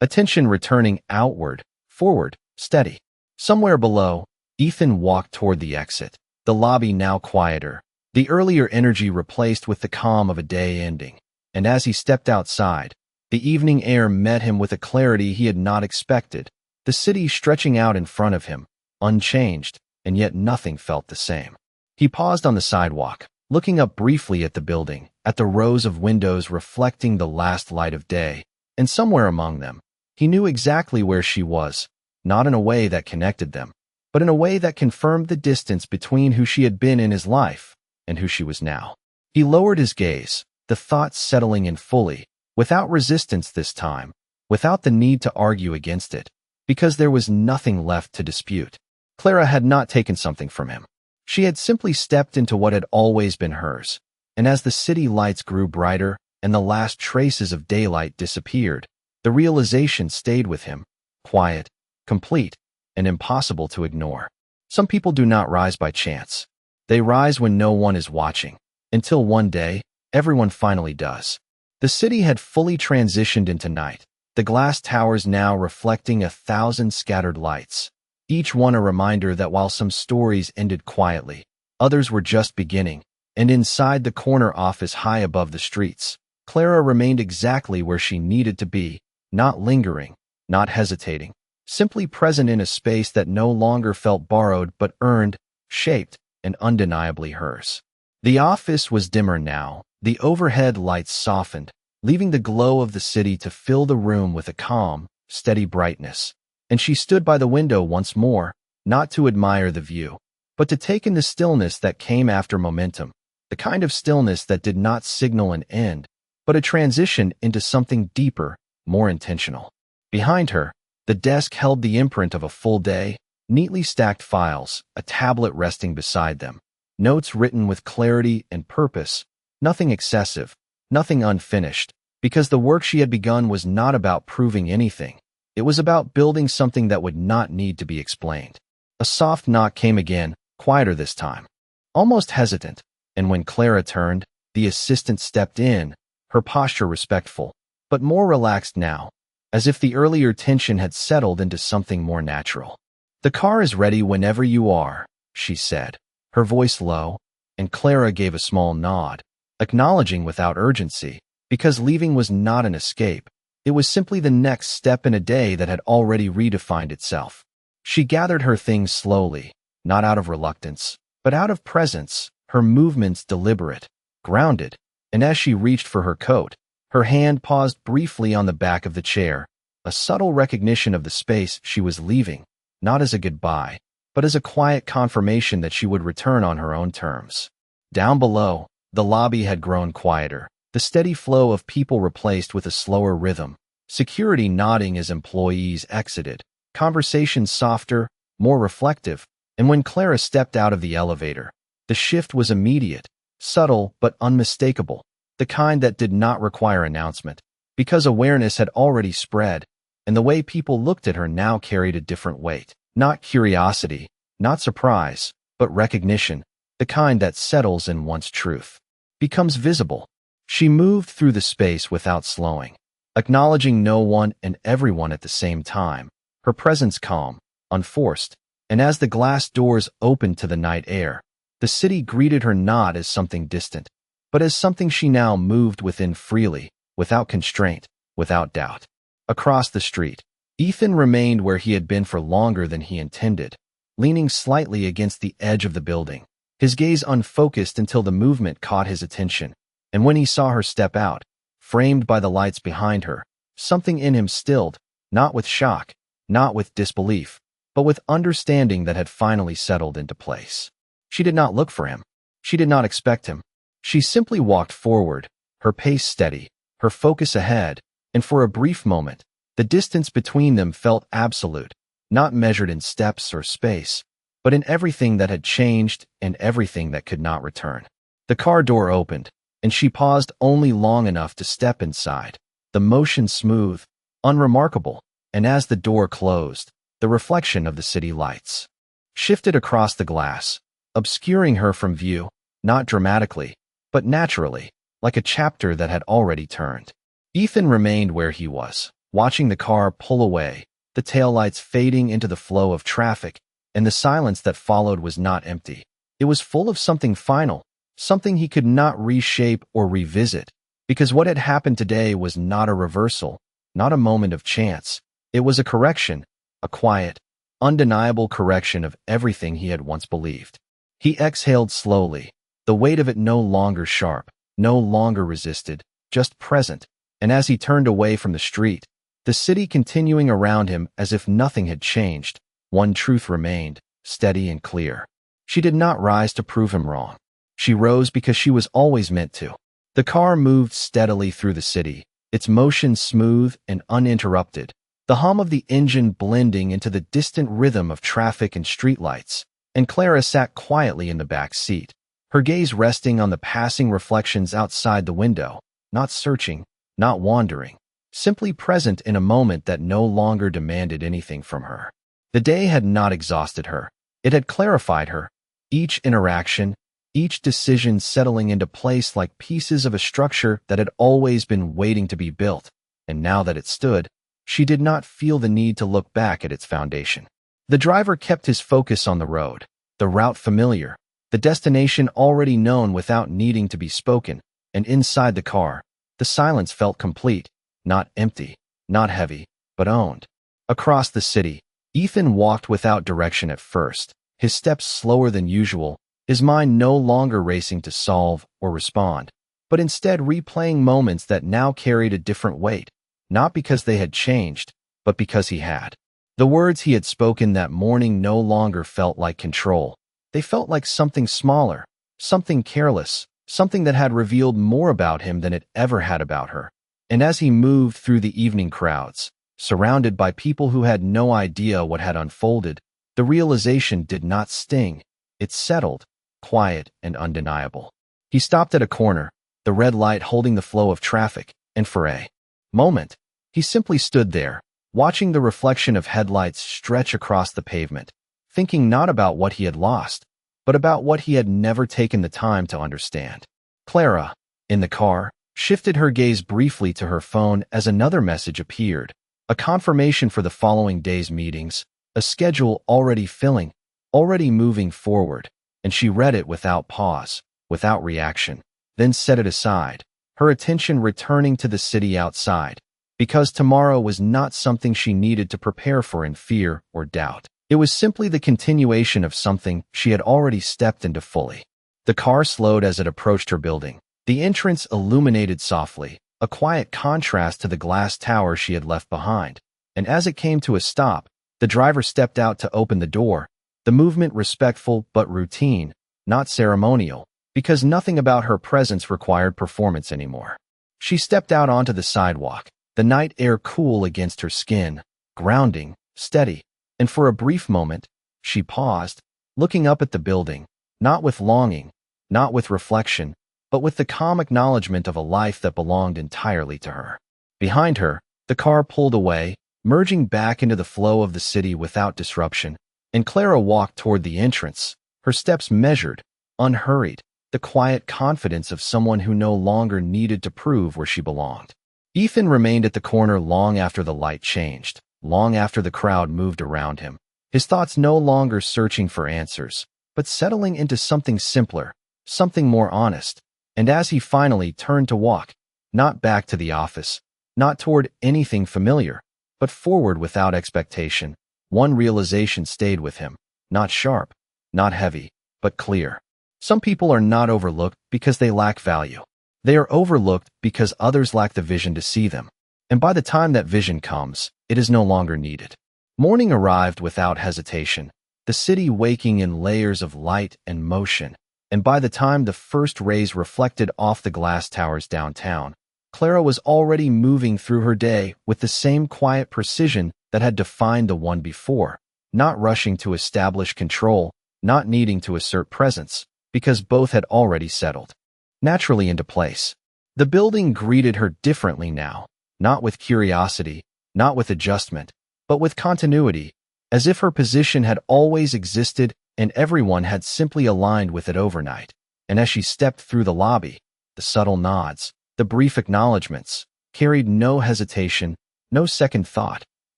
A: attention returning outward, forward, steady. Somewhere below, Ethan walked toward the exit, the lobby now quieter, the earlier energy replaced with the calm of a day ending. And as he stepped outside, the evening air met him with a clarity he had not expected, the city stretching out in front of him, unchanged, and yet nothing felt the same. He paused on the sidewalk, looking up briefly at the building, at the rows of windows reflecting the last light of day, and somewhere among them, he knew exactly where she was, not in a way that connected them, but in a way that confirmed the distance between who she had been in his life and who she was now. He lowered his gaze, the thoughts settling in fully, without resistance this time, without the need to argue against it, because there was nothing left to dispute. Clara had not taken something from him. She had simply stepped into what had always been hers, and as the city lights grew brighter and the last traces of daylight disappeared, the realization stayed with him, quiet, complete, and impossible to ignore. Some people do not rise by chance. They rise when no one is watching, until one day, everyone finally does. The city had fully transitioned into night, the glass towers now reflecting 1,000 scattered lights, each one a reminder that while some stories ended quietly, others were just beginning, and inside the corner office high above the streets, Clara remained exactly where she needed to be, not lingering, not hesitating, simply present in a space that no longer felt borrowed but earned, shaped, and undeniably hers. The office was dimmer now, the overhead lights softened, leaving the glow of the city to fill the room with a calm, steady brightness, and she stood by the window once more, not to admire the view, but to take in the stillness that came after momentum, the kind of stillness that did not signal an end, but a transition into something deeper, more intentional. Behind her, the desk held the imprint of a full day, neatly stacked files, a tablet resting beside them, notes written with clarity and purpose, nothing excessive, nothing unfinished, because the work she had begun was not about proving anything. It was about building something that would not need to be explained. A soft knock came again, quieter this time, almost hesitant, and when Clara turned, the assistant stepped in, her posture respectful, but more relaxed now, as if the earlier tension had settled into something more natural. "The car is ready whenever you are," she said, her voice low, and Clara gave a small nod, acknowledging without urgency, because leaving was not an escape. It was simply the next step in a day that had already redefined itself. She gathered her things slowly, not out of reluctance, but out of presence, her movements deliberate, grounded, and as she reached for her coat, her hand paused briefly on the back of the chair, a subtle recognition of the space she was leaving, not as a goodbye, but as a quiet confirmation that she would return on her own terms. Down below, the lobby had grown quieter, the steady flow of people replaced with a slower rhythm, security nodding as employees exited, conversations softer, more reflective, and when Clara stepped out of the elevator, the shift was immediate, subtle but unmistakable, the kind that did not require announcement, because awareness had already spread, and the way people looked at her now carried a different weight. Not curiosity, not surprise, but recognition, the kind that settles in once truth becomes visible. She moved through the space without slowing, acknowledging no one and everyone at the same time, her presence calm, unforced, and as the glass doors opened to the night air, the city greeted her not as something distant, but as something she now moved within freely, without constraint, without doubt. Across the street, Ethan remained where he had been for longer than he intended, leaning slightly against the edge of the building, his gaze unfocused until the movement caught his attention. And when he saw her step out, framed by the lights behind her, something in him stilled, not with shock, not with disbelief, but with understanding that had finally settled into place. She did not look for him. She did not expect him. She simply walked forward, her pace steady, her focus ahead, and for a brief moment, the distance between them felt absolute, not measured in steps or space, but in everything that had changed and everything that could not return. The car door opened, and she paused only long enough to step inside, the motion smooth, unremarkable, and as the door closed, the reflection of the city lights shifted across the glass, obscuring her from view, not dramatically, but naturally, like a chapter that had already turned. Ethan remained where he was, watching the car pull away, the taillights fading into the flow of traffic, and the silence that followed was not empty. It was full of something final, something he could not reshape or revisit, because what had happened today was not a reversal, not a moment of chance. It was a correction, a quiet, undeniable correction of everything he had once believed. He exhaled slowly, the weight of it no longer sharp, no longer resisted, just present, and as he turned away from the street, the city continuing around him as if nothing had changed, one truth remained, steady and clear. She did not rise to prove him wrong. She rose because she was always meant to. The car moved steadily through the city, its motion smooth and uninterrupted, the hum of the engine blending into the distant rhythm of traffic and streetlights, and Clara sat quietly in the back seat, her gaze resting on the passing reflections outside the window, not searching, not wandering, simply present in a moment that no longer demanded anything from her. The day had not exhausted her. It had clarified her, each interaction, each decision settling into place like pieces of a structure that had always been waiting to be built, and now that it stood, she did not feel the need to look back at its foundation. The driver kept his focus on the road, the route familiar, the destination already known without needing to be spoken, and inside the car, the silence felt complete, not empty, not heavy, but owned. Across the city, Ethan walked without direction at first, his steps slower than usual, his mind no longer racing to solve or respond, but instead replaying moments that now carried a different weight, not because they had changed, but because he had. The words he had spoken that morning no longer felt like control. They felt like something smaller, something careless, something that had revealed more about him than it ever had about her. And as he moved through the evening crowds, surrounded by people who had no idea what had unfolded, the realization did not sting. It settled, quiet and undeniable. He stopped at a corner, the red light holding the flow of traffic, and for a moment, he simply stood there, watching the reflection of headlights stretch across the pavement, thinking not about what he had lost, but about what he had never taken the time to understand. Clara, in the car, shifted her gaze briefly to her phone as another message appeared, a confirmation for the following day's meetings, a schedule already filling, already moving forward, and she read it without pause, without reaction, then set it aside, her attention returning to the city outside, because tomorrow was not something she needed to prepare for in fear or doubt. It was simply the continuation of something she had already stepped into fully. The car slowed as it approached her building, the entrance illuminated softly, a quiet contrast to the glass tower she had left behind, and as it came to a stop, the driver stepped out to open the door, the movement respectful but routine, not ceremonial, because nothing about her presence required performance anymore. She stepped out onto the sidewalk, the night air cool against her skin, grounding, steady, and for a brief moment, she paused, looking up at the building, not with longing, not with reflection, but with the calm acknowledgement of a life that belonged entirely to her. Behind her, the car pulled away, merging back into the flow of the city without disruption, and Clara walked toward the entrance, her steps measured, unhurried, the quiet confidence of someone who no longer needed to prove where she belonged. Ethan remained at the corner long after the light changed, long after the crowd moved around him, his thoughts no longer searching for answers, but settling into something simpler, something more honest. And as he finally turned to walk, not back to the office, not toward anything familiar, but forward without expectation. One realization stayed with him. Not sharp, not heavy, but clear. Some people are not overlooked because they lack value. They are overlooked because others lack the vision to see them. And by the time that vision comes, it is no longer needed. Morning arrived without hesitation, the city waking in layers of light and motion. And by the time the first rays reflected off the glass towers downtown, Clara was already moving through her day with the same quiet precision that had defined the one before, not rushing to establish control, not needing to assert presence, because both had already settled naturally into place. The building greeted her differently now, not with curiosity, not with adjustment, but with continuity, as if her position had always existed and everyone had simply aligned with it overnight. And as she stepped through the lobby, the subtle nods, the brief acknowledgments, carried no hesitation, no second thought,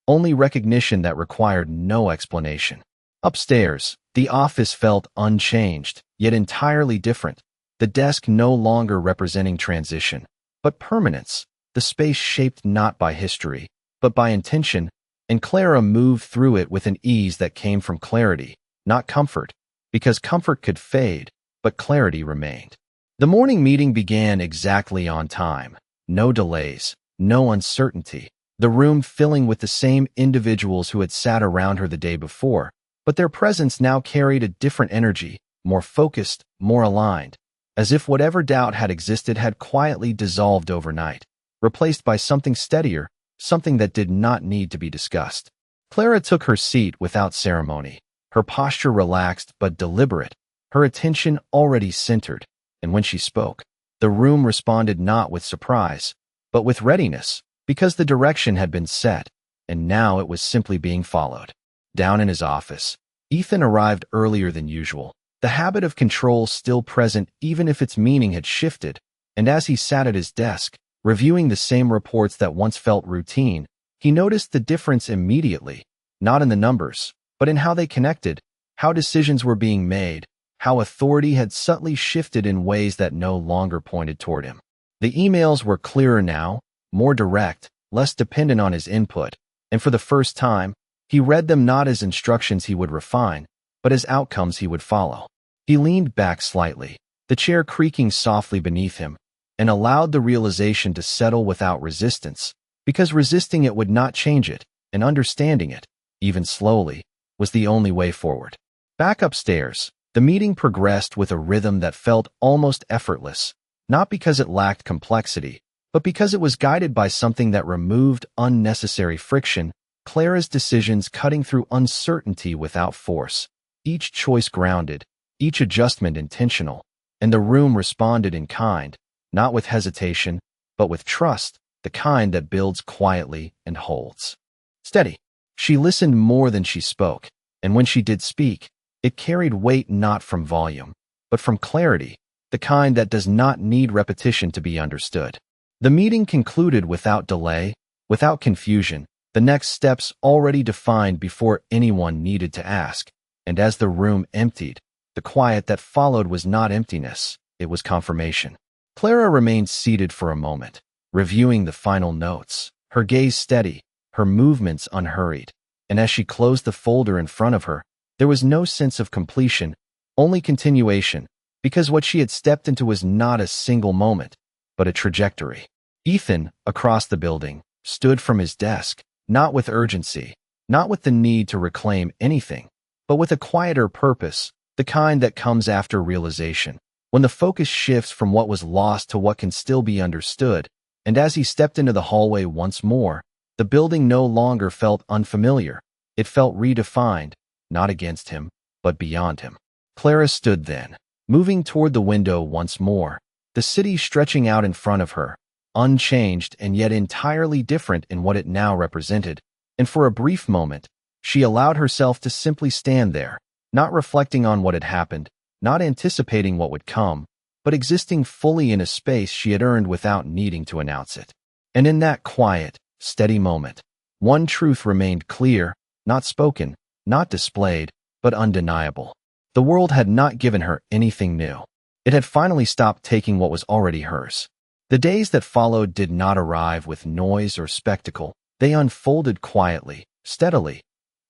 A: only recognition that required no explanation. Upstairs, the office felt unchanged, yet entirely different. The desk no longer representing transition, but permanence, the space shaped not by history, but by intention, and Clara moved through it with an ease that came from clarity, not comfort, because comfort could fade, but clarity remained. The morning meeting began exactly on time. No delays, no uncertainty. The room filling with the same individuals who had sat around her the day before, but their presence now carried a different energy, more focused, more aligned, as if whatever doubt had existed had quietly dissolved overnight, replaced by something steadier, something that did not need to be discussed. Clara took her seat without ceremony, her posture relaxed but deliberate, her attention already centered, and when she spoke, the room responded not with surprise, but with readiness, because the direction had been set, and now it was simply being followed. Down in his office, Ethan arrived earlier than usual, the habit of control still present even if its meaning had shifted, and as he sat at his desk, reviewing the same reports that once felt routine, he noticed the difference immediately, not in the numbers, but in how they connected, how decisions were being made, how authority had subtly shifted in ways that no longer pointed toward him. The emails were clearer now, more direct, less dependent on his input, and for the first time, he read them not as instructions he would refine, but as outcomes he would follow. He leaned back slightly, the chair creaking softly beneath him, and allowed the realization to settle without resistance, because resisting it would not change it, and understanding it, even slowly, was the only way forward. Back upstairs, the meeting progressed with a rhythm that felt almost effortless, not because it lacked complexity, but because it was guided by something that removed unnecessary friction, Clara's decisions cutting through uncertainty without force, each choice grounded, each adjustment intentional, and the room responded in kind, not with hesitation, but with trust, the kind that builds quietly and holds steady. She listened more than she spoke, and when she did speak, it carried weight not from volume, but from clarity, the kind that does not need repetition to be understood. The meeting concluded without delay, without confusion, the next steps already defined before anyone needed to ask, and as the room emptied, the quiet that followed was not emptiness, it was confirmation. Clara remained seated for a moment, reviewing the final notes, her gaze steady, her movements unhurried, and as she closed the folder in front of her, there was no sense of completion, only continuation, because what she had stepped into was not a single moment, but a trajectory. Ethan, across the building, stood from his desk, not with urgency, not with the need to reclaim anything, but with a quieter purpose, the kind that comes after realization, when the focus shifts from what was lost to what can still be understood, and as he stepped into the hallway once more, the building no longer felt unfamiliar, it felt redefined, not against him, but beyond him. Clara stood then, moving toward the window once more, the city stretching out in front of her, unchanged and yet entirely different in what it now represented, and for a brief moment, she allowed herself to simply stand there, not reflecting on what had happened, not anticipating what would come, but existing fully in a space she had earned without needing to announce it. And in that quiet, steady moment, one truth remained clear, not spoken, not displayed, but undeniable. The world had not given her anything new. It had finally stopped taking what was already hers. The days that followed did not arrive with noise or spectacle. They unfolded quietly, steadily,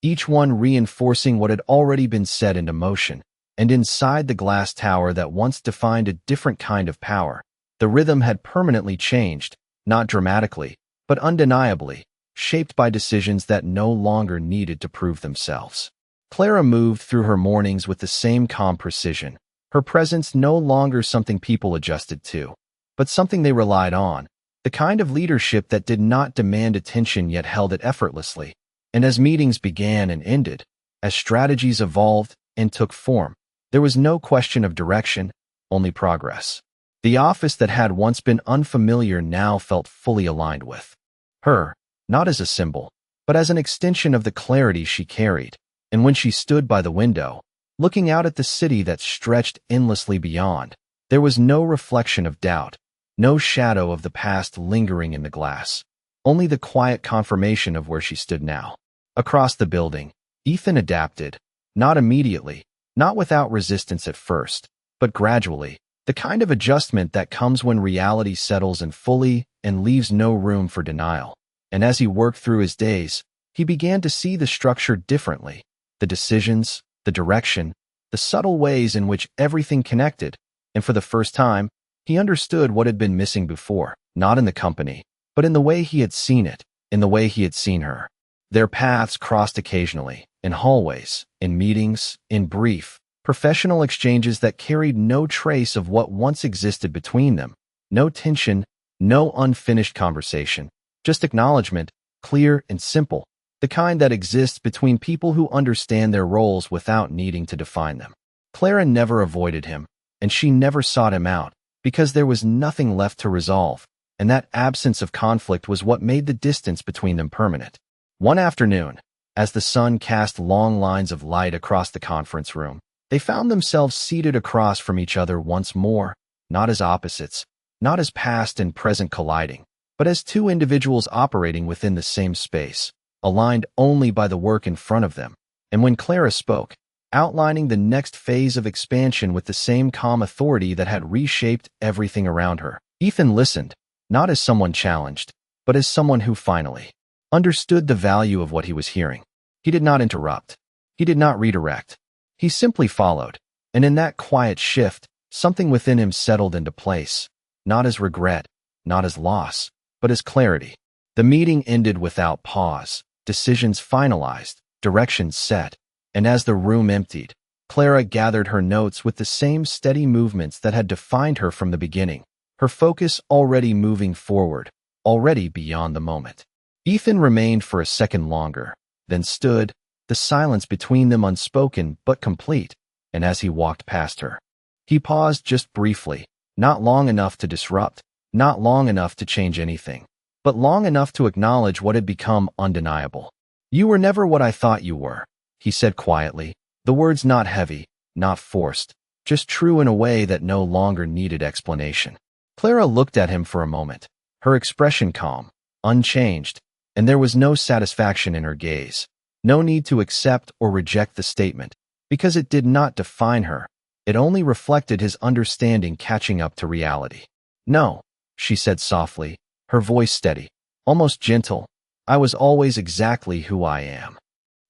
A: each one reinforcing what had already been set into motion. And inside the glass tower that once defined a different kind of power, the rhythm had permanently changed, not dramatically, but undeniably, shaped by decisions that no longer needed to prove themselves. Clara moved through her mornings with the same calm precision, her presence no longer something people adjusted to, but something they relied on, the kind of leadership that did not demand attention yet held it effortlessly. And as meetings began and ended, as strategies evolved and took form, there was no question of direction, only progress. The office that had once been unfamiliar now felt fully aligned with her, not as a symbol, but as an extension of the clarity she carried. And when she stood by the window, looking out at the city that stretched endlessly beyond, there was no reflection of doubt, no shadow of the past lingering in the glass, only the quiet confirmation of where she stood now. Across the building, Ethan adapted, not immediately, not without resistance at first, but gradually, the kind of adjustment that comes when reality settles in fully and leaves no room for denial. And as he worked through his days, he began to see the structure differently, the decisions, the direction, the subtle ways in which everything connected, and for the first time, he understood what had been missing before, not in the company, but in the way he had seen it, in the way he had seen her. Their paths crossed occasionally, in hallways, in meetings, in brief, professional exchanges that carried no trace of what once existed between them, no tension, no unfinished conversation, just acknowledgement, clear and simple, the kind that exists between people who understand their roles without needing to define them. Clara never avoided him, and she never sought him out, because there was nothing left to resolve, and that absence of conflict was what made the distance between them permanent. One afternoon, as the sun cast long lines of light across the conference room, they found themselves seated across from each other once more, not as opposites, not as past and present colliding, but as two individuals operating within the same space, aligned only by the work in front of them. And when Clara spoke, outlining the next phase of expansion with the same calm authority that had reshaped everything around her, Ethan listened, not as someone challenged, but as someone who finally understood the value of what he was hearing. He did not interrupt. He did not redirect. He simply followed, and in that quiet shift, something within him settled into place, not as regret, not as loss, but as clarity. The meeting ended without pause, decisions finalized, directions set, and as the room emptied, Clara gathered her notes with the same steady movements that had defined her from the beginning, her focus already moving forward, already beyond the moment. Ethan remained for a second longer, then stood, the silence between them unspoken but complete, and as he walked past her, he paused just briefly, not long enough to disrupt, not long enough to change anything, but long enough to acknowledge what had become undeniable. "You were never what I thought you were," he said quietly, the words not heavy, not forced, just true in a way that no longer needed explanation. Clara looked at him for a moment, her expression calm, unchanged, and there was no satisfaction in her gaze, no need to accept or reject the statement, because it did not define her. It only reflected his understanding catching up to reality. "No," she said softly, her voice steady, almost gentle. "I was always exactly who I am."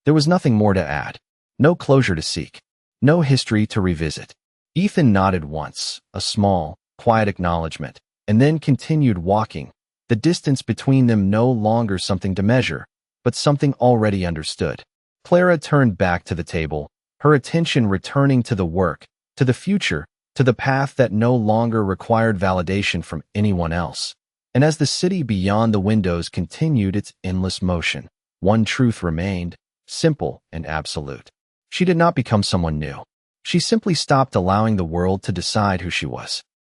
A: There was nothing more to add, no closure to seek, no history to revisit. Ethan nodded once, a small, quiet acknowledgement, and then continued walking, the distance between them no longer something to measure, but something already understood. Clara turned back to the table, her attention returning to the work, to the future, to the path that no longer required validation from anyone else. And as the city beyond the windows continued its endless motion, one truth remained, simple and absolute. She did not become someone new. She simply stopped allowing the world to decide who she was.